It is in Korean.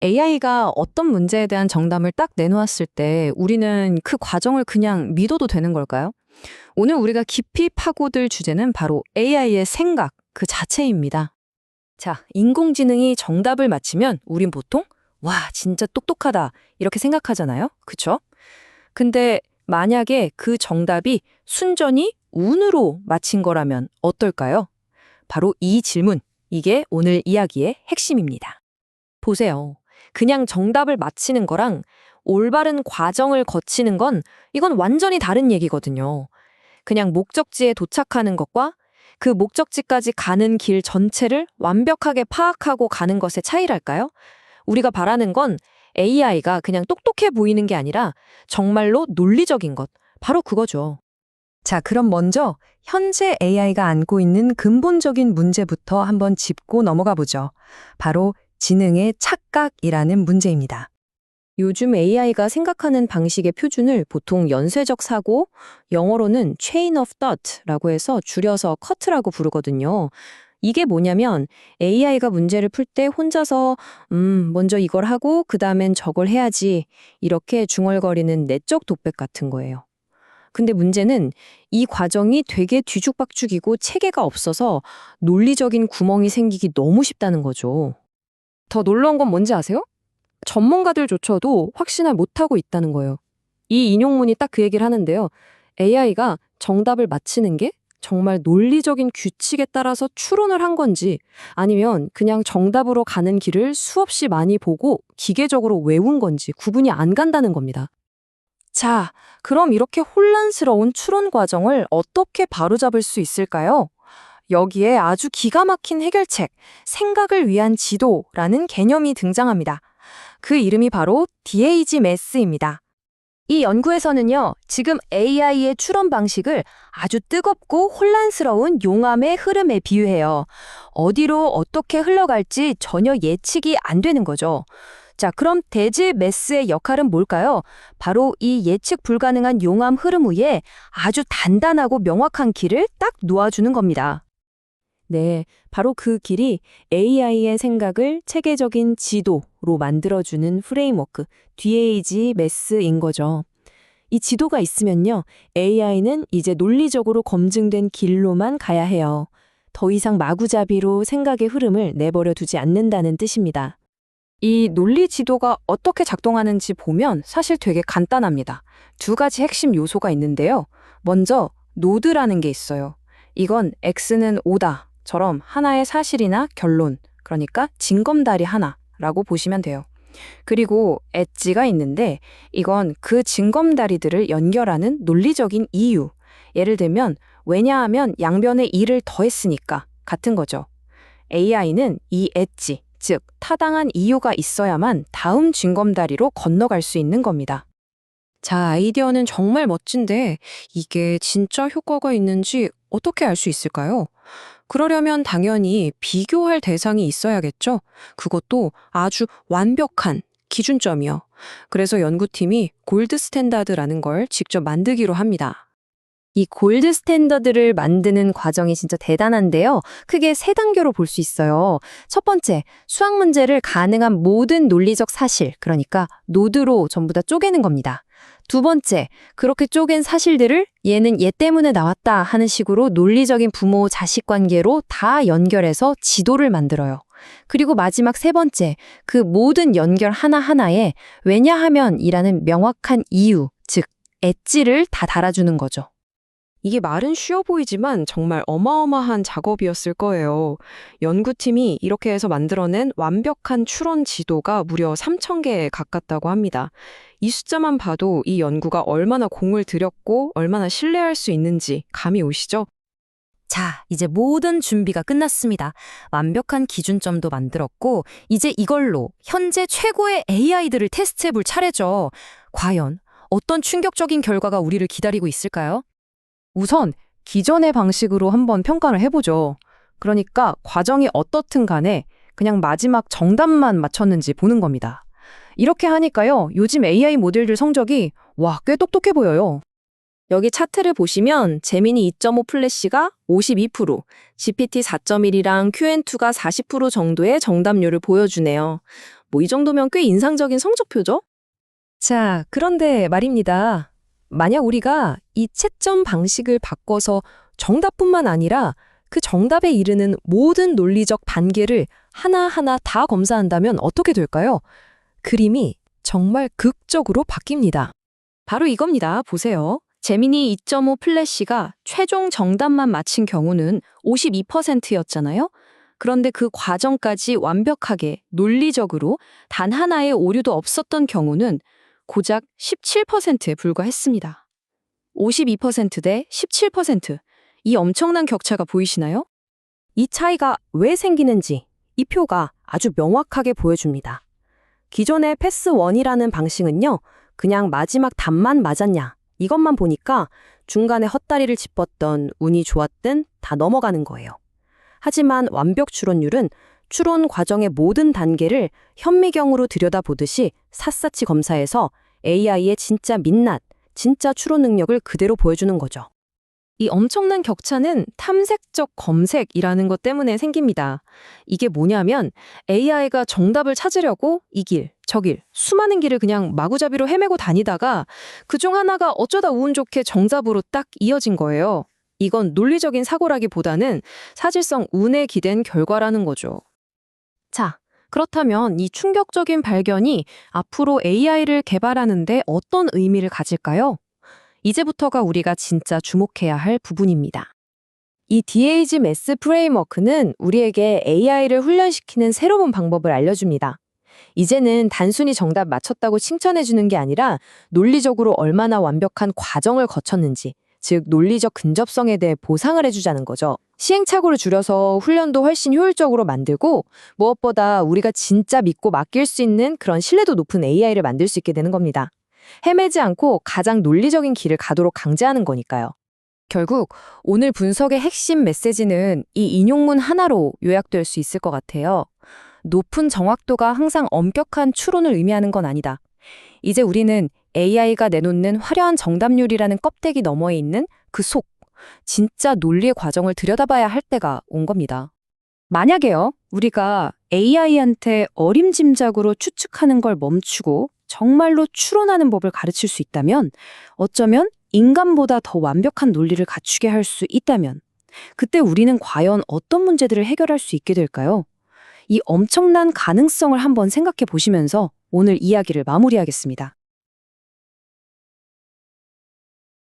AI가 어떤 문제에 대한 정답을 딱 내놓았을 때 우리는 그 과정을 그냥 믿어도 되는 걸까요? 오늘 우리가 깊이 파고들 주제는 바로 AI의 생각 그 자체입니다. 자, 인공지능이 정답을 맞히면 우린 보통 와, 진짜 똑똑하다 이렇게 생각하잖아요. 그쵸? 근데 만약에 그 정답이 순전히 운으로 맞힌 거라면 어떨까요? 바로 이 질문, 이게 오늘 이야기의 핵심입니다. 보세요. 그냥 정답을 맞히는 거랑 올바른 과정을 거치는 건 이건 완전히 다른 얘기거든요. 그냥 목적지에 도착하는 것과 그 목적지까지 가는 길 전체를 완벽하게 파악하고 가는 것의 차이랄까요? 우리가 바라는 건 AI가 그냥 똑똑해 보이는 게 아니라 정말로 논리적인 것, 바로 그거죠. 자, 그럼 먼저 현재 AI가 안고 있는 근본적인 문제부터 한번 짚고 넘어가 보죠. 바로 지능의 착각이라는 문제입니다. 요즘 AI가 생각하는 방식의 표준을 보통 연쇄적 사고, 영어로는 chain of thought라고 해서 줄여서 CUT라고 부르거든요. 이게 뭐냐면 AI가 문제를 풀 때 혼자서 먼저 이걸 하고 그다음엔 저걸 해야지 이렇게 중얼거리는 내적 독백 같은 거예요. 근데 문제는 이 과정이 되게 뒤죽박죽이고 체계가 없어서 논리적인 구멍이 생기기 너무 쉽다는 거죠. 더 놀라운 건 뭔지 아세요? 전문가들조차도 확신을 못하고 있다는 거예요. 이 인용문이 딱 그 얘기를 하는데요. AI가 정답을 맞히는 게 정말 논리적인 규칙에 따라서 추론을 한 건지 아니면 그냥 정답으로 가는 길을 수없이 많이 보고 기계적으로 외운 건지 구분이 안 간다는 겁니다. 자, 그럼 이렇게 혼란스러운 추론 과정을 어떻게 바로잡을 수 있을까요? 여기에 아주 기가 막힌 해결책, 생각을 위한 지도라는 개념이 등장합니다. 그 이름이 바로 DAG 매스입니다. 이 연구에서는요, 지금 AI의 추론 방식을 아주 뜨겁고 혼란스러운 용암의 흐름에 비유해요. 어디로 어떻게 흘러갈지 전혀 예측이 안 되는 거죠. 자, 그럼 대지 매스의 역할은 뭘까요? 바로 이 예측 불가능한 용암 흐름 위에 아주 단단하고 명확한 길을 딱 놓아주는 겁니다. 네, 바로 그 길이 AI의 생각을 체계적인 지도로 만들어주는 프레임워크, DAG 매스인 거죠. 이 지도가 있으면요, AI는 이제 논리적으로 검증된 길로만 가야 해요. 더 이상 마구잡이로 생각의 흐름을 내버려 두지 않는다는 뜻입니다. 이 논리 지도가 어떻게 작동하는지 보면 사실 되게 간단합니다. 두 가지 핵심 요소가 있는데요. 먼저 노드라는 게 있어요. 이건 X는 O다처럼 하나의 사실이나 결론, 그러니까 징검다리 하나라고 보시면 돼요. 그리고 엣지가 있는데 이건 그 징검다리들을 연결하는 논리적인 이유. 예를 들면 왜냐하면 양변에 이를 더했으니까 같은 거죠. AI는 이 엣지, 즉 타당한 이유가 있어야만 다음 징검다리로 건너갈 수 있는 겁니다. 자, 아이디어는 정말 멋진데 이게 진짜 효과가 있는지 어떻게 알 수 있을까요? 그러려면 당연히 비교할 대상이 있어야겠죠? 그것도 아주 완벽한 기준점이요. 그래서 연구팀이 골드 스탠다드라는 걸 직접 만들기로 합니다. 이 골드 스탠더드를 만드는 과정이 진짜 대단한데요. 크게 세 단계로 볼 수 있어요. 첫 번째, 수학 문제를 가능한 모든 논리적 사실, 그러니까 노드로 전부 다 쪼개는 겁니다. 두 번째, 그렇게 쪼갠 사실들을 얘는 얘 때문에 나왔다 하는 식으로 논리적인 부모-자식 관계로 다 연결해서 지도를 만들어요. 그리고 마지막 세 번째, 그 모든 연결 하나하나에 왜냐하면이라는 명확한 이유, 즉 엣지를 다 달아주는 거죠. 이게 말은 쉬워 보이지만 정말 어마어마한 작업이었을 거예요. 연구팀이 이렇게 해서 만들어낸 완벽한 추론 지도가 무려 3,000개에 가깝다고 합니다. 이 숫자만 봐도 이 연구가 얼마나 공을 들였고 얼마나 신뢰할 수 있는지 감이 오시죠? 자, 이제 모든 준비가 끝났습니다. 완벽한 기준점도 만들었고 이제 이걸로 현재 최고의 AI들을 테스트해 볼 차례죠. 과연 어떤 충격적인 결과가 우리를 기다리고 있을까요? 우선 기존의 방식으로 한번 평가를 해보죠. 그러니까 과정이 어떻든 간에 그냥 마지막 정답만 맞췄는지 보는 겁니다. 이렇게 하니까요, 요즘 AI 모델들 성적이 꽤 똑똑해 보여요. 여기 차트를 보시면 제미니 2.5 플래시가 52%, GPT 4.1이랑 Q&2가 40% 정도의 정답률을 보여주네요. 뭐 이 정도면 꽤 인상적인 성적표죠? 자, 그런데 말입니다. 만약 우리가 이 채점 방식을 바꿔서 정답뿐만 아니라 그 정답에 이르는 모든 논리적 단계를 하나하나 다 검사한다면 어떻게 될까요? 그림이 정말 극적으로 바뀝니다. 바로 이겁니다. 보세요. 재민이 2.5 플래시가 최종 정답만 맞힌 경우는 52%였잖아요. 그런데 그 과정까지 완벽하게 논리적으로 단 하나의 오류도 없었던 경우는 고작 17%에 불과했습니다. 52%대 17%. 이 엄청난 격차가 보이시나요? 이 차이가 왜 생기는지 이 표가 아주 명확하게 보여줍니다. 기존의 패스 1이라는 방식은요, 그냥 마지막 답만 맞았냐, 이것만 보니까 중간에 헛다리를 짚었던 운이 좋았든 다 넘어가는 거예요. 하지만 완벽 추론율은 추론 과정의 모든 단계를 현미경으로 들여다보듯이 샅샅이 검사해서 AI의 진짜 민낯, 진짜 추론 능력을 그대로 보여주는 거죠. 이 엄청난 격차는 탐색적 검색이라는 것 때문에 생깁니다. 이게 뭐냐면 AI가 정답을 찾으려고 이 길, 저 길, 수많은 길을 그냥 마구잡이로 헤매고 다니다가 그중 하나가 어쩌다 운 좋게 정답으로 딱 이어진 거예요. 이건 논리적인 사고라기보다는 사실상 운에 기댄 결과라는 거죠. 자, 그렇다면 이 충격적인 발견이 앞으로 AI를 개발하는데 어떤 의미를 가질까요? 이제부터가 우리가 진짜 주목해야 할 부분입니다. 이 DAG 매스 프레임워크는 우리에게 AI를 훈련시키는 새로운 방법을 알려줍니다. 이제는 단순히 정답 맞췄다고 칭찬해주는 게 아니라 논리적으로 얼마나 완벽한 과정을 거쳤는지, 즉 논리적 근접성에 대해 보상을 해주자는 거죠. 시행착오를 줄여서 훈련도 훨씬 효율적으로 만들고 무엇보다 우리가 진짜 믿고 맡길 수 있는 그런 신뢰도 높은 AI를 만들 수 있게 되는 겁니다. 헤매지 않고 가장 논리적인 길을 가도록 강제하는 거니까요. 결국 오늘 분석의 핵심 메시지는 이 인용문 하나로 요약될 수 있을 것 같아요. 높은 정확도가 항상 엄격한 추론을 의미하는 건 아니다. 이제 우리는 AI가 내놓는 화려한 정답률이라는 껍데기 너머에 있는 그 속, 진짜 논리의 과정을 들여다봐야 할 때가 온 겁니다. 만약에요, 우리가 AI한테 어림짐작으로 추측하는 걸 멈추고 정말로 추론하는 법을 가르칠 수 있다면, 어쩌면 인간보다 더 완벽한 논리를 갖추게 할 수 있다면, 그때 우리는 과연 어떤 문제들을 해결할 수 있게 될까요? 이 엄청난 가능성을 한번 생각해 보시면서 오늘 이야기를 마무리하겠습니다.